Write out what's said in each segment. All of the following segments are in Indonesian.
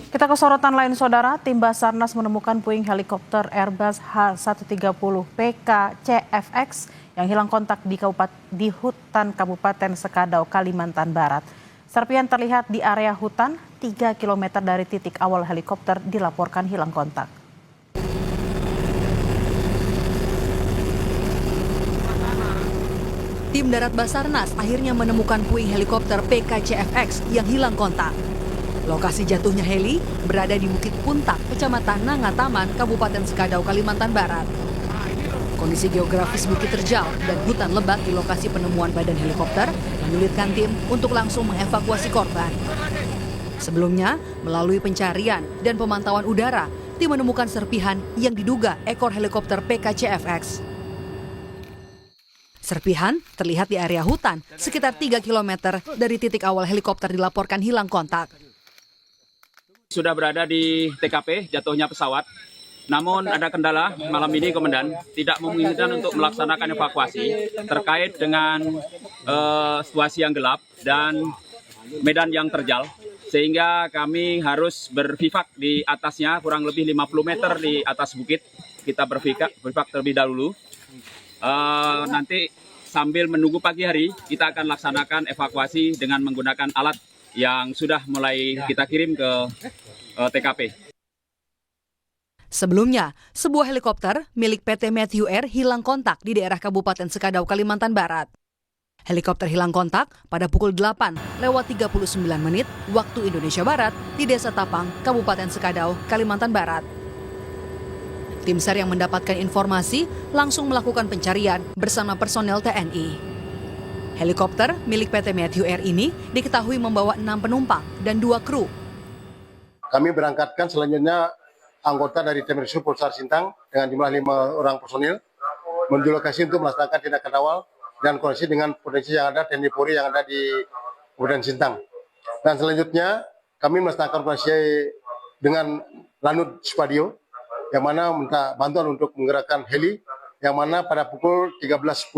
Kita ke sorotan lain, Saudara. Tim Basarnas menemukan puing helikopter Airbus H130 PK-CFX yang hilang kontak di hutan Kabupaten Sekadau, Kalimantan Barat. Serpihan terlihat di area hutan 3 km dari titik awal helikopter dilaporkan hilang kontak. Tim Darat Basarnas akhirnya menemukan puing helikopter PK-CFX yang hilang kontak. Lokasi jatuhnya heli berada di Bukit Puntak, Kecamatan Nangataman, Kabupaten Sekadau, Kalimantan Barat. Kondisi geografis bukit terjal dan hutan lebat di lokasi penemuan badan helikopter menyulitkan tim untuk langsung mengevakuasi korban. Sebelumnya, melalui pencarian dan pemantauan udara, tim menemukan serpihan yang diduga ekor helikopter PK-CFX. Serpihan terlihat di area hutan sekitar 3 km dari titik awal helikopter dilaporkan hilang kontak. Sudah berada di TKP jatuhnya pesawat, namun ada kendala malam ini Komandan tidak memungkinkan untuk melaksanakan evakuasi terkait dengan situasi yang gelap dan medan yang terjal, sehingga kami harus berpivak di atasnya kurang lebih 50 meter di atas bukit. Kita berpivak terlebih dahulu. Nanti sambil menunggu pagi hari kita akan laksanakan evakuasi dengan menggunakan alat yang sudah mulai kita kirim ke TKP. Sebelumnya, sebuah helikopter milik PT Matthew Air hilang kontak di daerah Kabupaten Sekadau, Kalimantan Barat. Helikopter hilang kontak pada pukul 8:39 waktu Indonesia Barat di Desa Tapang, Kabupaten Sekadau, Kalimantan Barat. Tim SAR yang mendapatkan informasi langsung melakukan pencarian bersama personel TNI. Helikopter milik PT Matthew Air ini diketahui membawa 6 penumpang dan 2 kru. Kami berangkatkan selanjutnya anggota dari Tim Rescue Polsar Sintang dengan jumlah 5 orang personil menuju lokasi untuk melaksanakan tindakan awal dan koordinasi dengan potensi yang ada TNI Polri yang ada di Kabupaten Sintang. Dan selanjutnya kami melaksanakan koordinasi dengan Lanut Supadio yang mana minta bantuan untuk menggerakkan heli yang mana pada pukul 13.10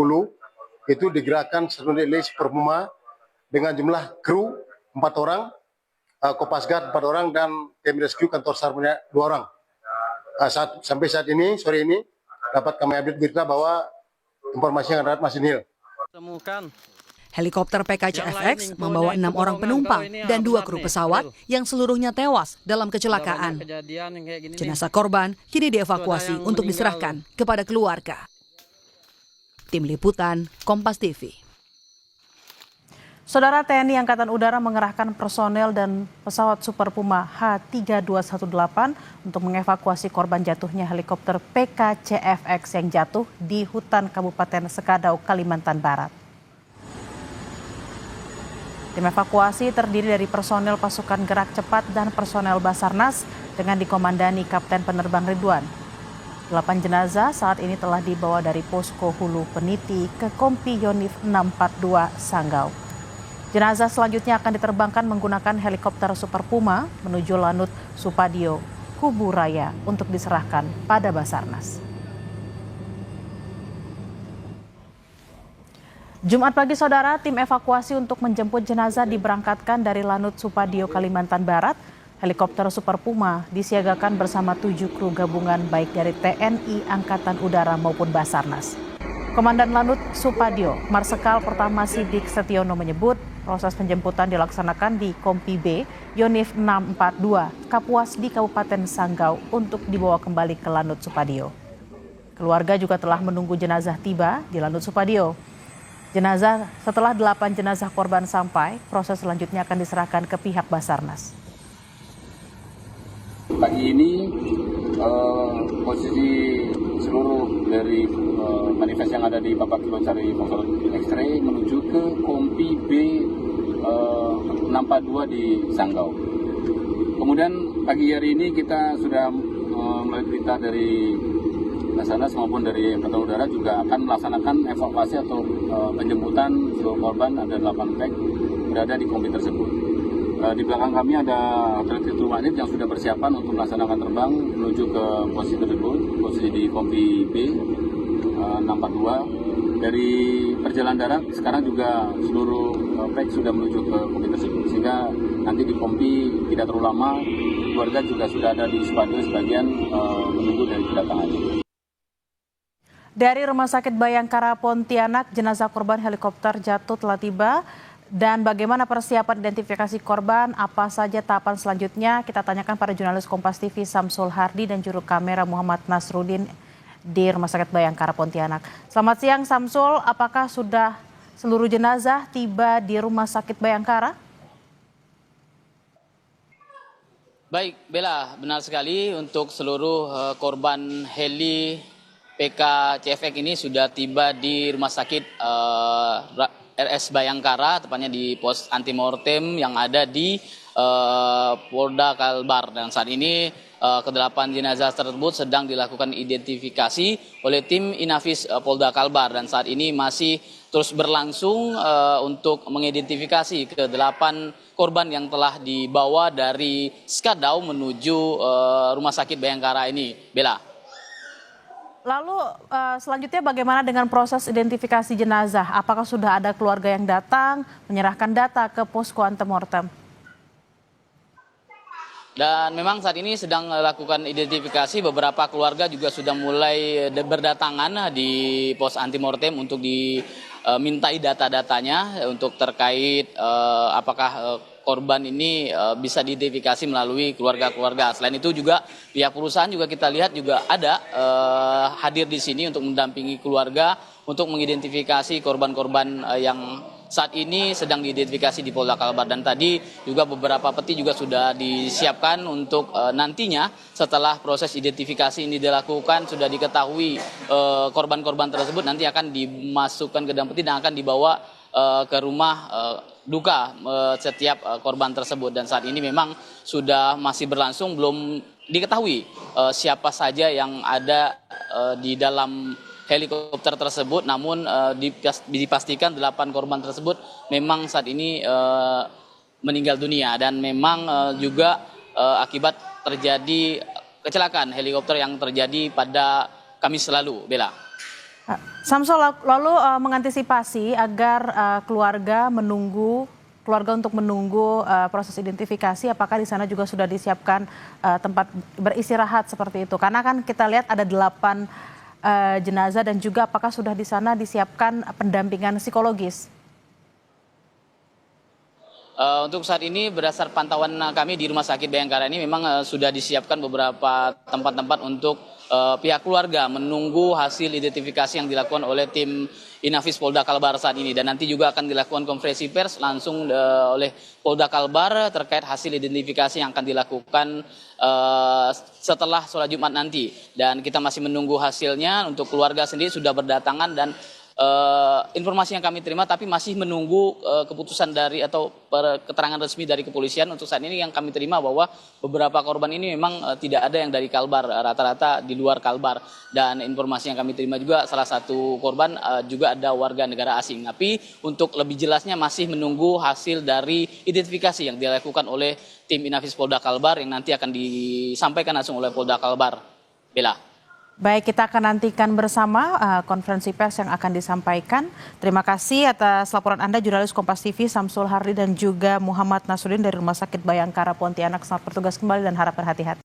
itu digerakkan satu heli Super Puma dengan jumlah kru 4 orang, Kopasgat 4 orang, dan tim rescue kantor SAR 2 orang. Sampai saat ini, sore ini, dapat kami update berita bahwa informasi yang ada masih nihil. Helikopter PK-CFX membawa 6 orang penumpang dan 2 kru pesawat yang seluruhnya tewas dalam kecelakaan. Jenazah korban kini dievakuasi untuk diserahkan kepada keluarga. Tim Liputan, Kompas TV. Saudara, TNI Angkatan Udara mengerahkan personel dan pesawat Super Puma H3218 untuk mengevakuasi korban jatuhnya helikopter PK-CFX yang jatuh di hutan Kabupaten Sekadau, Kalimantan Barat. Tim evakuasi terdiri dari personel pasukan gerak cepat dan personel Basarnas dengan dikomandani Kapten Penerbang Ridwan. 8 jenazah saat ini telah dibawa dari Posko Hulu Peniti ke Kompi Yonif 642 Sanggau. Jenazah selanjutnya akan diterbangkan menggunakan helikopter Super Puma menuju Lanut Supadio, Kubu Raya untuk diserahkan pada Basarnas. Jumat pagi, Saudara, tim evakuasi untuk menjemput jenazah diberangkatkan dari Lanut Supadio, Kalimantan Barat. Helikopter Super Puma disiagakan bersama 7 kru gabungan baik dari TNI Angkatan Udara maupun Basarnas. Komandan Lanut Supadio, Marsikal Pertama Sidik Setiono menyebut proses penjemputan dilaksanakan di Kompi B, Yonif 642, Kapuas di Kabupaten Sanggau untuk dibawa kembali ke Lanut Supadio. Keluarga juga telah menunggu jenazah tiba di Lanut Supadio. Setelah 8 jenazah korban sampai, proses selanjutnya akan diserahkan ke pihak Basarnas. Pagi ini posisi seluruh dari manifest yang ada di Bapak Kilocari Fongsor X-ray menuju ke Kompi B 642 di Sanggau. Kemudian pagi hari ini kita sudah melalui berita dari Basarnas maupun dari Angkatan Udara juga akan melaksanakan evakuasi atau penjemputan seluruh korban, ada 8 pack berada di Kompi tersebut. Di belakang kami ada hotel Titu Wanit yang sudah persiapan untuk melaksanakan terbang menuju ke posisi tersebut, posisi di Kompi B 642. Dari perjalanan darat sekarang juga seluruh pack sudah menuju ke Kompi tersebut, sehingga nanti di Kompi tidak terlalu lama. Keluarga juga sudah ada di Supadio sebagian menunggu dari kedatangannya. Dari Rumah Sakit Bayangkara Pontianak, jenazah korban helikopter jatuh telah tiba. Dan bagaimana persiapan identifikasi korban, apa saja tahapan selanjutnya, kita tanyakan pada jurnalis Kompas TV Samsul Hardi dan juru kamera Muhammad Nasruddin di Rumah Sakit Bayangkara Pontianak. Selamat siang Samsul, apakah sudah seluruh jenazah tiba di Rumah Sakit Bayangkara? Baik, Bella, benar sekali untuk seluruh korban heli PK CFX ini sudah tiba di Rumah Sakit RS Bayangkara, tepatnya di pos antimortem yang ada di Polda Kalbar. Dan saat ini ke-8 jenazah tersebut sedang dilakukan identifikasi oleh tim Inafis Polda Kalbar. Dan saat ini masih terus berlangsung untuk mengidentifikasi ke-8 korban yang telah dibawa dari Skadau menuju Rumah Sakit Bayangkara ini. Bella. Lalu selanjutnya bagaimana dengan proses identifikasi jenazah? Apakah sudah ada keluarga yang datang menyerahkan data ke posko antemortem? Dan memang saat ini sedang melakukan identifikasi, beberapa keluarga juga sudah mulai berdatangan di pos antimortem untuk dimintai data-datanya untuk terkait apakah korban ini bisa diidentifikasi melalui keluarga-keluarga. Selain itu juga pihak perusahaan juga kita lihat juga ada hadir di sini untuk mendampingi keluarga untuk mengidentifikasi korban-korban yang saat ini sedang diidentifikasi di Polda Kalbar. Dan tadi juga beberapa peti juga sudah disiapkan untuk nantinya setelah proses identifikasi ini dilakukan, sudah diketahui korban-korban tersebut nanti akan dimasukkan ke dalam peti dan akan dibawa ke rumah duka setiap korban tersebut. Dan saat ini memang sudah masih berlangsung, belum diketahui siapa saja yang ada di dalam helikopter tersebut, namun dipastikan 8 korban tersebut memang saat ini meninggal dunia. Dan memang juga akibat terjadi kecelakaan helikopter yang terjadi pada Kamis lalu, Bella. Samsul, lalu mengantisipasi agar keluarga untuk menunggu proses identifikasi, apakah di sana juga sudah disiapkan tempat beristirahat seperti itu? Karena kan kita lihat ada 8 jenazah dan juga apakah sudah di sana disiapkan pendampingan psikologis? Untuk saat ini berdasar pantauan kami di Rumah Sakit Bayangkara ini memang sudah disiapkan beberapa tempat-tempat untuk pihak keluarga menunggu hasil identifikasi yang dilakukan oleh tim Inafis Polda Kalbar saat ini. Dan nanti juga akan dilakukan konferensi pers langsung oleh Polda Kalbar terkait hasil identifikasi yang akan dilakukan setelah sholat Jumat nanti. Dan kita masih menunggu hasilnya. Untuk keluarga sendiri sudah berdatangan dan informasi yang kami terima, tapi masih menunggu keputusan dari atau keterangan resmi dari kepolisian. Untuk saat ini yang kami terima bahwa beberapa korban ini memang tidak ada yang dari Kalbar, rata-rata di luar Kalbar. Dan informasi yang kami terima juga salah satu korban juga ada warga negara asing. Tapi untuk lebih jelasnya masih menunggu hasil dari identifikasi yang dilakukan oleh tim Inafis Polda Kalbar yang nanti akan disampaikan langsung oleh Polda Kalbar. Bella. Baik, kita akan nantikan bersama konferensi pers yang akan disampaikan. Terima kasih atas laporan Anda, jurnalis Kompas TV Samsul Hardi dan juga Muhammad Nasruddin dari Rumah Sakit Bayangkara Pontianak. Selamat bertugas kembali dan harap berhati-hati.